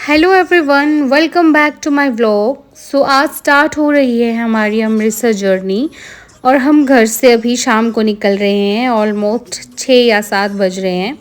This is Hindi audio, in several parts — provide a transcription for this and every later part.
Hello everyone, welcome back to my vlog. आज स्टार्ट हो रही है हमारी अमृतसर जर्नी और हम घर से अभी शाम को निकल रहे हैं। ऑलमोस्ट 6 या 7 बज रहे हैं।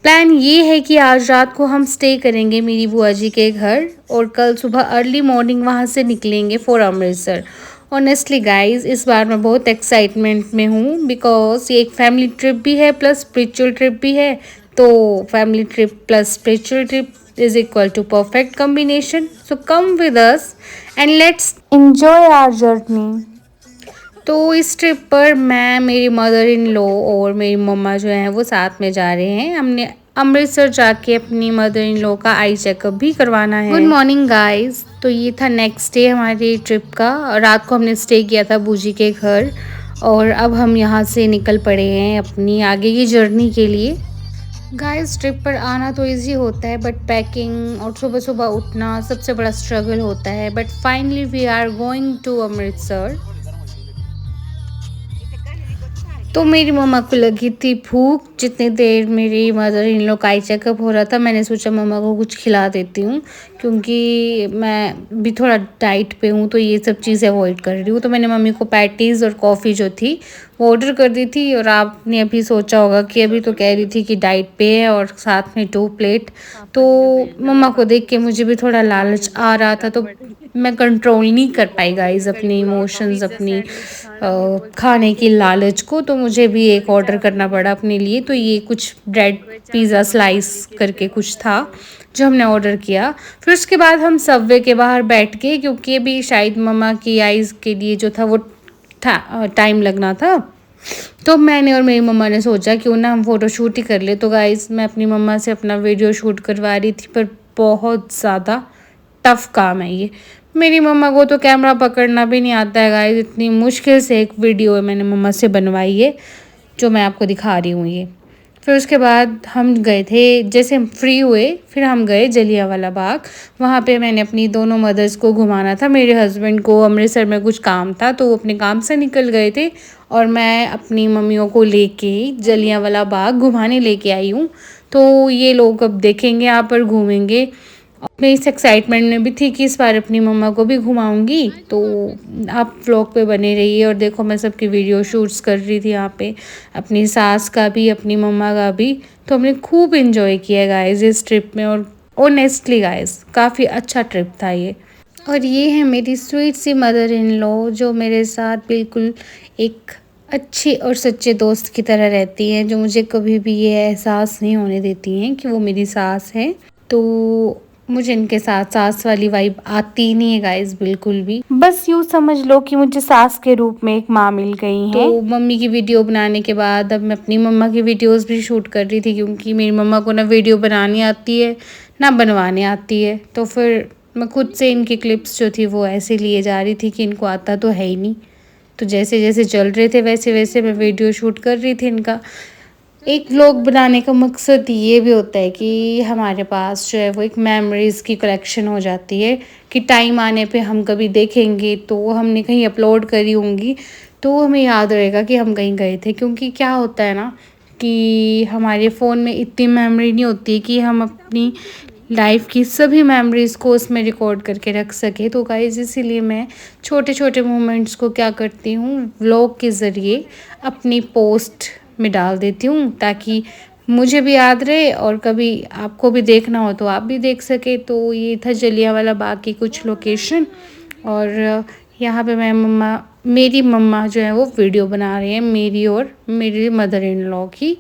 प्लान ये है कि आज रात को हम स्टे करेंगे मेरी बुआ जी के घर और कल सुबह अर्ली मॉर्निंग वहाँ से निकलेंगे फॉर अमृतसर। ऑनेस्टली गाइस, इस बार मैं बहुत एक्साइटमेंट में हूँ बिकॉज ये एक फैमिली ट्रिप भी है प्लस स्पिरिचुअल ट्रिप भी है। तो family trip plus spiritual trip is equal to perfect combination. So come with us and let's enjoy our journey. तो इस ट्रिप पर मैं, मेरी मदर इन लॉ और मेरी मम्मा जो हैं वो साथ में जा रहे हैं। हमने अमृतसर जाके अपनी मदर इन लॉ का आई चेकअप भी करवाना है। Good morning guys. तो ये था नेक्स्ट डे हमारी ट्रिप का। रात को हमने स्टे किया था बूजी के घर और अब हम यहाँ से निकल पड़े हैं अपनी आगे की जर्नी के लिए। गाइस, ट्रिप पर आना तो इजी होता है बट पैकिंग और सुबह सुबह उठना सबसे बड़ा स्ट्रगल होता है। But finally we are going to Amritsar. तो मेरी मम्मा को लगी थी भूख। जितनी देर मेरी मदर इन लोग का आई चेकअप हो रहा था मैंने सोचा मम्मा को कुछ खिला देती हूँ, क्योंकि मैं भी थोड़ा डाइट पे हूँ तो ये सब चीज़ें अवॉइड कर रही हूँ। तो मैंने मम्मी को पैटीज़ और कॉफ़ी जो थी वो ऑर्डर कर दी थी। और आपने अभी सोचा होगा कि अभी तो कह रही थी कि डाइट पे है और साथ में 2 प्लेट। तो मम्मा को देख के मुझे भी थोड़ा लालच आ रहा था तो मैं कंट्रोल नहीं कर पाई गाइस अपने इमोशंस, अपनी खाने की लालच को। तो मुझे भी एक ऑर्डर करना पड़ा अपने लिए। तो ये कुछ ब्रेड पिज़्ज़ा स्लाइस करके कुछ था जो हमने ऑर्डर किया। फिर उसके बाद हम सबवे के बाहर बैठ के, क्योंकि अभी शायद मम्मा की आइज़ के लिए जो था वो टाइम लगना था। तो मैंने और मेरी मम्मा ने सोचा क्यों ना हम फ़ोटो शूट ही कर ले। तो गाइस, मैं अपनी मम्मा से अपना वीडियो शूट करवा रही थी पर बहुत ज़्यादा टफ़ काम है ये। मेरी मम्मा को तो कैमरा पकड़ना भी नहीं आता है गाइस। इतनी मुश्किल से एक वीडियो है मैंने मम्मा से बनवाई है जो मैं आपको दिखा रही हूँ ये। फिर उसके बाद हम गए थे, जैसे हम फ्री हुए फिर हम गए जलियांवाला बाग। वहाँ पे मैंने अपनी दोनों मदर्स को घुमाना था। मेरे हस्बैंड को अमृतसर में कुछ काम था तो वो अपने काम से निकल गए थे और मैं अपनी मम्मियों को लेके जलियांवाला बाग घुमाने लेके आई हूँ। तो ये लोग अब देखेंगे, यहाँ पर घूमेंगे। मैं इस एक्साइटमेंट में भी थी कि इस बार अपनी मम्मा को भी घुमाऊंगी। तो आप व्लॉग पे बने रहिए। और देखो मैं सबकी वीडियो शूट्स कर रही थी यहाँ पे, अपनी सास का भी अपनी मम्मा का भी। तो हमने खूब इन्जॉय किया गाइस इस ट्रिप में। और ऑनेस्टली गाइस काफ़ी अच्छा ट्रिप था ये। और ये है मेरी स्वीट सी मदर इन लॉ जो मेरे साथ बिल्कुल एक अच्छे और सच्चे दोस्त की तरह रहती हैं, जो मुझे कभी भी ये एहसास नहीं होने देती हैं कि वो मेरी सास है। तो मुझे इनके साथ सास वाली वाइब आती ही नहीं है गाइस बिल्कुल भी। बस यूँ समझ लो कि मुझे सास के रूप में एक माँ मिल गई है। तो मम्मी की वीडियो बनाने के बाद अब मैं अपनी मम्मा की वीडियोस भी शूट कर रही थी, क्योंकि मेरी मम्मा को ना वीडियो बनानी आती है ना बनवाने आती है। तो फिर मैं खुद से इनकी क्लिप्स जो थी वो ऐसे लिए जा रही थी कि इनको आता तो है ही नहीं। तो जैसे जैसे चल रहे थे वैसे वैसे मैं वीडियो शूट कर रही थी इनका। एक व्लॉग बनाने का मकसद ये भी होता है कि हमारे पास जो है वो एक मेमोरीज़ की कलेक्शन हो जाती है कि टाइम आने पे हम कभी देखेंगे तो हमने कहीं अपलोड करी होंगी तो हमें याद रहेगा कि हम कहीं गए थे। क्योंकि क्या होता है ना कि हमारे फ़ोन में इतनी मेमोरी नहीं होती है कि हम अपनी लाइफ की सभी मेमोरीज़ को उसमें रिकॉर्ड करके रख सके। तो गाइस इसीलिए मैं छोटे छोटे मोमेंट्स को क्या करती हूँ व्लॉग के ज़रिए अपनी पोस्ट में डाल देती हूँ, ताकि मुझे भी याद रहे और कभी आपको भी देखना हो तो आप भी देख सके। तो ये था जलियांवाला बाग की कुछ लोकेशन। और यहाँ पे मेरी मम्मा जो है वो वीडियो बना रही है मेरी और मेरी मदर इन लॉ की।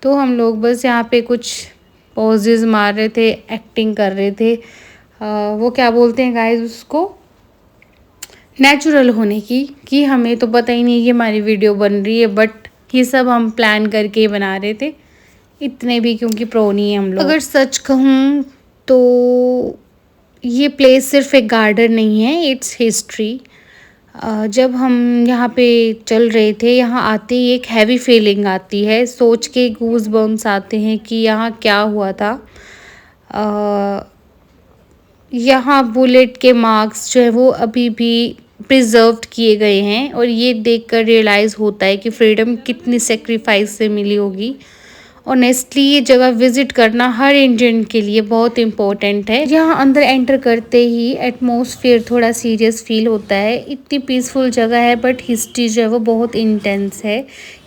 तो हम लोग बस यहाँ पे कुछ पोजेस मार रहे थे, एक्टिंग कर रहे थे। वो क्या बोलते हैं गाइस उसको, नेचुरल होने की। कि हमें तो पता ही नहीं कि हमारी वीडियो बन रही है बट ये सब हम प्लान करके बना रहे थे। इतने भी क्योंकि प्रो नहीं है हम लोग। अगर सच कहूँ तो ये प्लेस सिर्फ एक गार्डन नहीं है, इट्स हिस्ट्री। जब हम यहाँ पे चल रहे थे यहाँ आते ही एक हैवी फीलिंग आती है, सोच के गूज बम्स आते हैं कि यहाँ क्या हुआ था। यहाँ बुलेट के मार्क्स जो है वो अभी भी प्रिजर्व्ड किए गए हैं और ये देखकर रियलाइज़ होता है कि फ्रीडम कितनी सेक्रीफाइस से मिली होगी। ऑनेस्टली ये जगह विजिट करना हर इंडियन के लिए बहुत इम्पोर्टेंट है। यहाँ अंदर एंटर करते ही एटमॉस्फेयर थोड़ा सीरियस फील होता है। इतनी पीसफुल जगह है बट हिस्ट्री जो है वो बहुत इंटेंस है।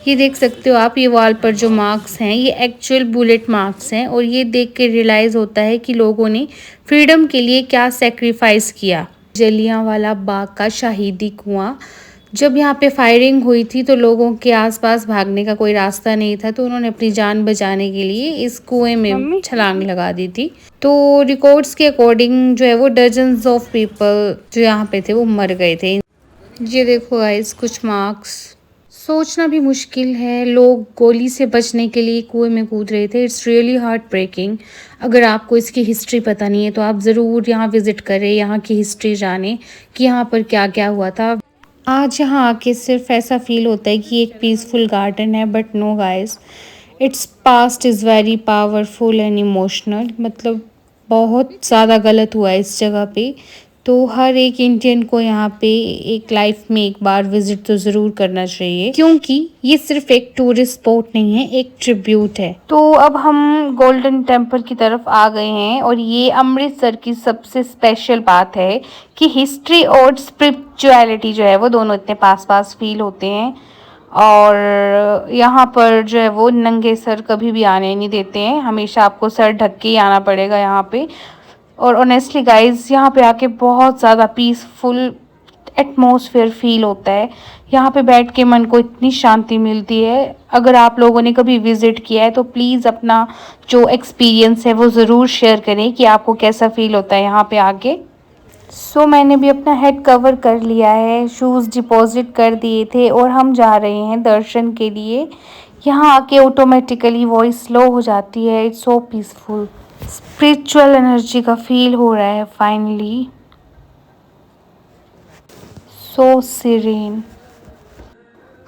ये देख सकते हो आप, ये वॉल पर जो मार्क्स हैं ये एक्चुअल बुलेट मार्क्स हैं और ये देख के रियलाइज़ होता है कि लोगों ने फ्रीडम के लिए क्या सेक्रीफाइस किया। जलियांवाला बाग का शहीदी कुआं, जब यहाँ पे फायरिंग हुई थी तो लोगों के आसपास भागने का कोई रास्ता नहीं था, तो उन्होंने अपनी जान बचाने के लिए इस कुएं में छलांग लगा दी थी। तो रिकॉर्ड्स के अकॉर्डिंग जो है वो डजन्स ऑफ पीपल जो यहाँ पे थे वो मर गए थे। ये देखो गाइस कुछ मार्क्स, सोचना भी मुश्किल है, लोग गोली से बचने के लिए कुएं में कूद रहे थे। It's really heart breaking. अगर आपको इसकी हिस्ट्री पता नहीं है तो आप ज़रूर यहाँ विज़िट करें, यहाँ की हिस्ट्री जानें कि यहाँ पर क्या क्या हुआ था। आज यहाँ आके सिर्फ ऐसा फील होता है कि एक पीसफुल गार्डन है, but no guys, its past is very powerful and emotional. मतलब बहुत ज़्यादा गलत हुआ है इस जगह पे। तो हर एक इंडियन को यहाँ पे एक लाइफ में एक बार विजिट तो ज़रूर करना चाहिए, क्योंकि ये सिर्फ एक टूरिस्ट स्पॉट नहीं है, एक ट्रिब्यूट है। तो अब हम गोल्डन टेम्पल की तरफ आ गए हैं और ये अमृतसर की सबसे स्पेशल बात है कि हिस्ट्री और स्पिरिचुअलिटी जो है वो दोनों इतने पास पास फील होते हैं। और यहाँ पर जो है वो नंगे सर कभी भी आने नहीं देते हैं, हमेशा आपको सर ढक के ही आना पड़ेगा यहाँ पे। और ऑनेस्टली गाइज यहाँ पे आके बहुत ज़्यादा पीसफुल एटमॉस्फेयर फील होता है। यहाँ पे बैठ के मन को इतनी शांति मिलती है। अगर आप लोगों ने कभी विज़िट किया है तो प्लीज़ अपना जो एक्सपीरियंस है वो ज़रूर शेयर करें कि आपको कैसा फील होता है यहाँ पे आके। सो मैंने भी अपना हेड कवर कर लिया है, शूज़ डिपॉजिट कर दिए थे और हम जा रहे हैं दर्शन के लिए। यहाँ आके ऑटोमेटिकली वॉइस स्लो हो जाती है। It's so peaceful, spiritual energy का फील हो रहा है फाइनली। सो सीरीन।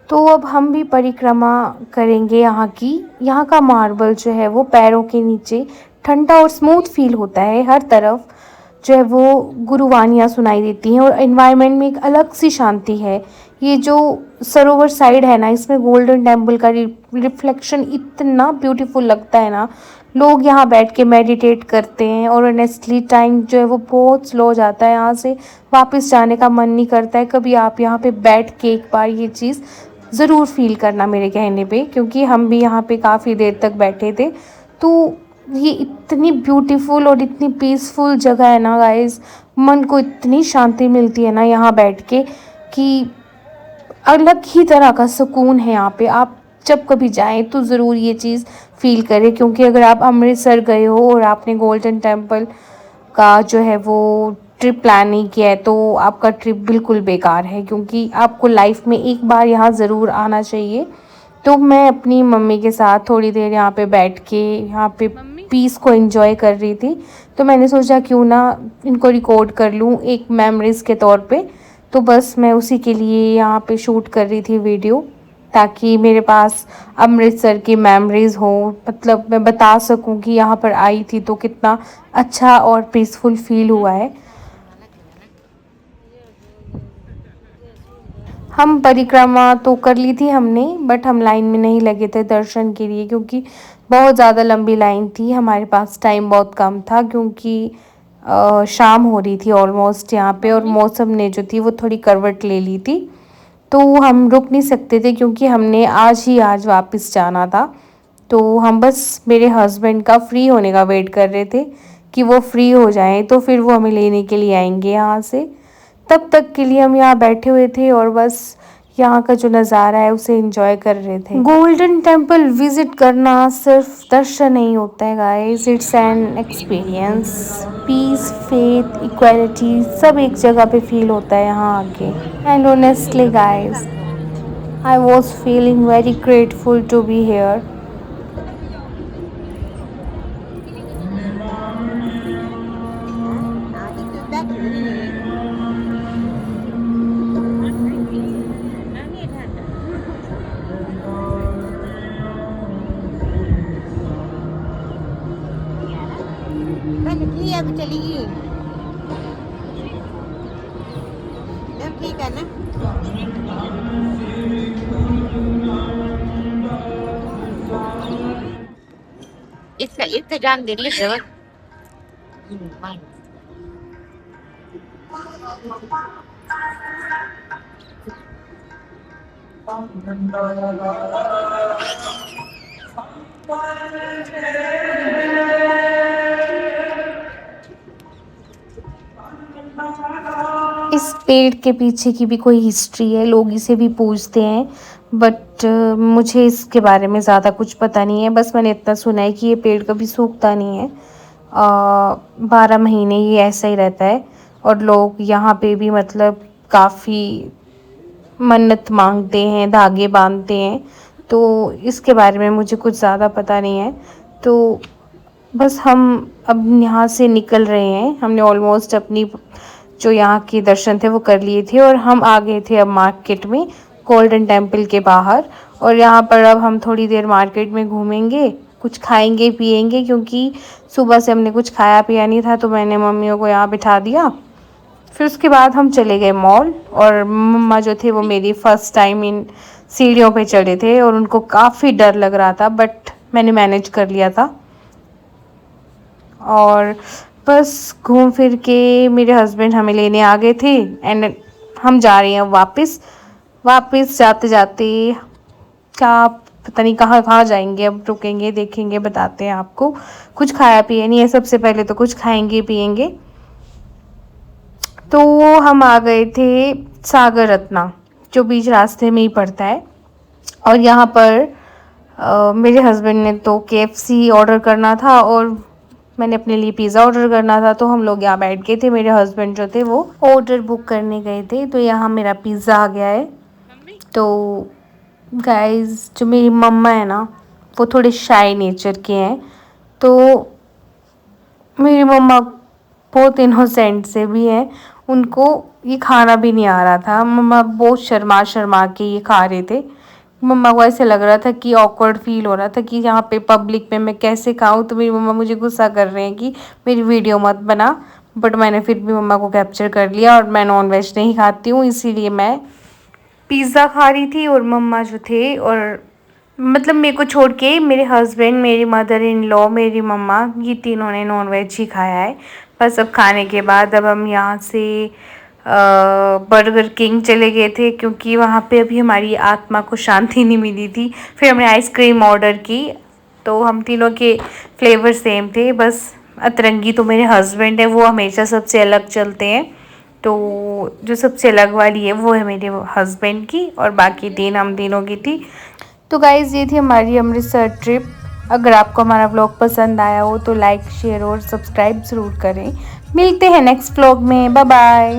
तो अब हम भी परिक्रमा करेंगे यहाँ की। यहाँ का मार्बल जो है वो पैरों के नीचे ठंडा और स्मूथ फील होता है। हर तरफ जो है वो गुरुवानियाँ सुनाई देती हैं और एनवायरनमेंट में एक अलग सी शांति है। ये जो सरोवर साइड है ना, इसमें गोल्डन टेम्पल का रिफ्लेक्शन इतना ब्यूटीफुल लगता है ना। लोग यहाँ बैठ के मेडिटेट करते हैं और ऑनेस्टली टाइम जो है वो बहुत स्लो हो जाता है। यहाँ से वापस जाने का मन नहीं करता है। कभी आप यहाँ पे बैठ के एक बार ये चीज़ ज़रूर फील करना मेरे कहने पे, क्योंकि हम भी यहाँ पे काफ़ी देर तक बैठे थे। तो ये इतनी ब्यूटीफुल और इतनी पीसफुल जगह है ना गाइस, मन को इतनी शांति मिलती है ना यहाँ बैठ के कि अलग ही तरह का सुकून है यहाँ पे। आप जब कभी जाएं तो ज़रूर ये चीज़ फील करें, क्योंकि अगर आप अमृतसर गए हो और आपने गोल्डन टेम्पल का जो है वो ट्रिप प्लान नहीं किया है तो आपका ट्रिप बिल्कुल बेकार है, क्योंकि आपको लाइफ में एक बार यहाँ ज़रूर आना चाहिए। तो मैं अपनी मम्मी के साथ थोड़ी देर यहाँ पे बैठ के यहाँ पे पीस को एंजॉय कर रही थी। तो मैंने सोचा क्यों ना इनको रिकॉर्ड कर लूँ एक मेमोरीज़ के तौर पे। तो बस मैं उसी के लिए यहाँ पे शूट कर रही थी वीडियो, ताकि मेरे पास अमृतसर की मेमोरीज़ हो। मतलब मैं बता सकूँ कि यहाँ पर आई थी तो कितना अच्छा और पीसफुल फील हुआ है। हम परिक्रमा तो कर ली थी हमने, बट हम लाइन में नहीं लगे थे दर्शन के लिए, क्योंकि बहुत ज़्यादा लंबी लाइन थी। हमारे पास टाइम बहुत कम था, क्योंकि शाम हो रही थी ऑलमोस्ट यहाँ पे, और मौसम ने जो थी वो थोड़ी करवट ले ली थी। तो हम रुक नहीं सकते थे, क्योंकि हमने आज वापस जाना था। तो हम बस मेरे हस्बैंड का फ्री होने का वेट कर रहे थे कि वो फ्री हो जाएं तो फिर वो हमें लेने के लिए आएंगे यहाँ से। तब तक के लिए हम यहाँ बैठे हुए थे और बस यहाँ का जो नज़ारा है उसे एंजॉय कर रहे थे। गोल्डन टेम्पल विजिट करना सिर्फ दर्शन नहीं होता है guys, it's an experience. Peace, faith, equality सब एक जगह पे फील होता है यहाँ आके। And honestly guys, I was feeling very grateful to be here. अब चलेगी तब ठीक है ना। इंतजाम दिल्ली जवळ इस पेड़ के पीछे की भी कोई हिस्ट्री है, लोग इसे भी पूजते हैं, बट मुझे इसके बारे में ज़्यादा कुछ पता नहीं है। बस मैंने इतना सुना है कि ये पेड़ कभी सूखता नहीं है, 12 महीने ये ऐसा ही रहता है। और लोग यहाँ पे भी मतलब काफ़ी मन्नत मांगते हैं, धागे बांधते हैं। तो इसके बारे में मुझे कुछ ज़्यादा पता नहीं है। तो बस हम अब यहाँ से निकल रहे हैं। हमने ऑलमोस्ट अपनी जो यहाँ के दर्शन थे वो कर लिए थे और हम आ गए थे अब मार्केट में, गोल्डन टेम्पल के बाहर। और यहाँ पर अब हम थोड़ी देर मार्केट में घूमेंगे, कुछ खाएंगे पिएंगे, क्योंकि सुबह से हमने कुछ खाया पिया नहीं था। तो मैंने मम्मियों को यहाँ बिठा दिया। फिर उसके बाद हम चले गए मॉल। और मम्मा जो थे वो मेरी फ़र्स्ट टाइम इन सीढ़ियों पे चढ़े थे और उनको काफ़ी डर लग रहा था, बट मैंने मैनेज कर लिया था। और बस घूम फिर के मेरे हस्बैंड हमें लेने आ गए थे एंड हम जा रहे हैं वापस। जाते जाते क्या पता नहीं कहाँ कहाँ जाएंगे, अब रुकेंगे देखेंगे बताते हैं आपको। कुछ खाया पिया नहीं है, सबसे पहले तो कुछ खाएंगे पिएंगे। तो हम आ गए थे सागर रत्ना, जो बीच रास्ते में ही पड़ता है। और यहाँ पर मेरे हस्बैंड ने तो KFC ऑर्डर करना था और मैंने अपने लिए पिज़्ज़ा ऑर्डर करना था। तो हम लोग यहाँ बैठ गए थे, मेरे हस्बैंड जो थे वो ऑर्डर बुक करने गए थे। तो यहाँ मेरा पिज़्ज़ा आ गया है। तो गाइस जो मेरी मम्मा है ना, वो थोड़े शाय नेचर के हैं। तो मेरी मम्मा बहुत इनोसेंट से भी हैं, उनको ये खाना भी नहीं आ रहा था। मम्मा बहुत शर्मा शर्मा के ये खा रहे थे। मम्मा को ऐसे लग रहा था कि ऑकवर्ड फील हो रहा था कि यहाँ पे पब्लिक में मैं कैसे खाऊं। तो मेरी मम्मा मुझे गुस्सा कर रहे हैं कि मेरी वीडियो मत बना, बट मैंने फिर भी मम्मा को कैप्चर कर लिया। और मैं नॉन वेज नहीं खाती हूँ, इसीलिए मैं पिज़्ज़ा खा रही थी। और मम्मा जो थे, और मतलब मेरे को छोड़ के मेरे हस्बैंड, मेरी मदर इन लॉ, मेरी मम्मा, ये तीनों ने नॉन वेज ही खाया है। बस अब खाने के बाद अब हम यहाँ से बर्गर किंग चले गए थे, क्योंकि वहाँ पे अभी हमारी आत्मा को शांति नहीं मिली थी। फिर हमने आइसक्रीम ऑर्डर की, तो हम तीनों के फ्लेवर सेम थे। बस अतरंगी तो मेरे हस्बैंड है, वो हमेशा सबसे अलग चलते हैं। तो जो सबसे अलग वाली है वो है मेरे हस्बैंड की, और बाकी तीन हम तीनों की थी। तो गाइज़ ये थी हमारी अमृतसर ट्रिप। अगर आपको हमारा व्लॉग पसंद आया हो तो लाइक शेयर और सब्सक्राइब ज़रूर करें। मिलते हैं नेक्स्ट व्लॉग में, बाय बाय।